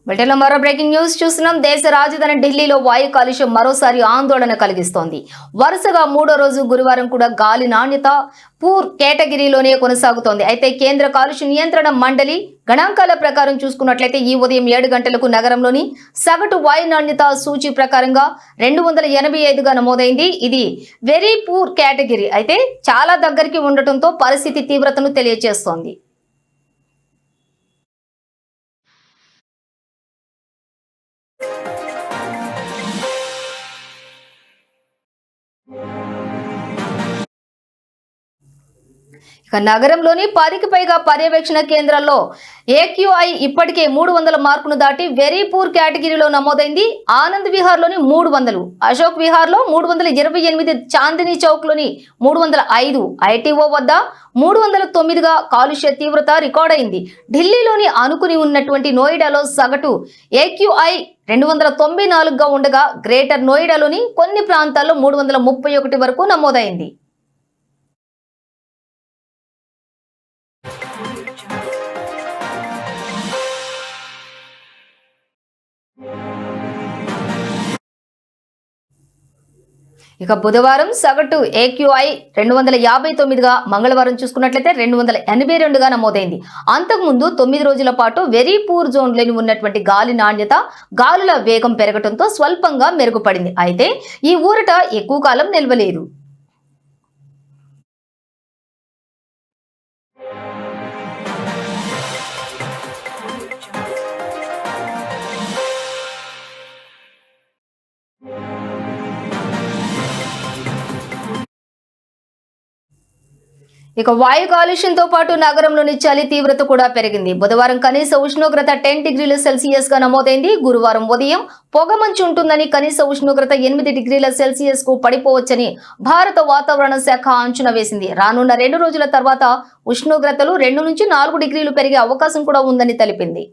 బ్రిటన్లో మరో breaking news చూస్తున్నాం. దేశ రాజధాని ఢిల్లీలో వాయు కాలుష్యం మరోసారి ఆందోళన కలిగిస్తోంది. వరుసగా మూడో రోజు గురువారం కూడా గాలి నాణ్యత పూర్ కేటగిరీలోనే కొనసాగుతోంది. అయితే కేంద్ర కాలుష్య నియంత్రణ మండలి గణాంకాల ప్రకారం చూసుకున్నట్లయితే ఈ ఉదయం 7 గంటలకు నగరంలోని సగటు వాయు నాణ్యత సూచి ప్రకారంగా 285గా నమోదైంది. ఇది వెరీ పూర్ కేటగిరీ అయితే చాలా దగ్గరికి ఉండటంతో పరిస్థితి తీవ్రతను తెలియజేస్తోంది. ఇక నగరంలోని 10కి పైగా పర్యవేక్షణ కేంద్రాల్లో AQI ఇప్పటికే 300 మార్కును దాటి వెరీ పూర్ కేటగిరీలో నమోదైంది. ఆనంద్ విహార్లోని 300, అశోక్ విహార్లో 328, చాందినీ చౌక్లోని 305, ITO వద్ద 309గా కాలుష్య తీవ్రత రికార్డైంది. ఢిల్లీలోని ఆనుకుని ఉన్నటువంటి నోయిడాలో సగటు AQI 294గా ఉండగా గ్రేటర్ నోయిడాలోని కొన్ని ప్రాంతాల్లో 331 వరకు నమోదైంది. ఇక బుధవారం సగటు AQI 259గా, మంగళవారం చూసుకున్నట్లయితే 282గా నమోదైంది. అంతకుముందు 9 రోజుల పాటు వెరీ పూర్ జోన్లోని ఉన్నటువంటి గాలి నాణ్యత, గాలుల వేగం పెరగడంతో స్వల్పంగా మెరుగుపడింది. అయితే ఈ ఊరట ఎక్కువ కాలం నిలవలేదు. ఇక వాయు కాలుష్యంతో పాటు నగరంలోని చలి తీవ్రత కూడా పెరిగింది. బుధవారం కనీస ఉష్ణోగ్రత 10 డిగ్రీల సెల్సియస్ గా నమోదైంది. గురువారం ఉదయం పొగమంచు ఉంటుందని, కనీస ఉష్ణోగ్రత 8 డిగ్రీల సెల్సియస్ కు పడిపోవచ్చని భారత వాతావరణ శాఖ అంచనా వేసింది. రానున్న 2 రోజుల తర్వాత ఉష్ణోగ్రతలు 2 నుంచి 4 డిగ్రీలు పెరిగే అవకాశం కూడా ఉందని తెలిపింది.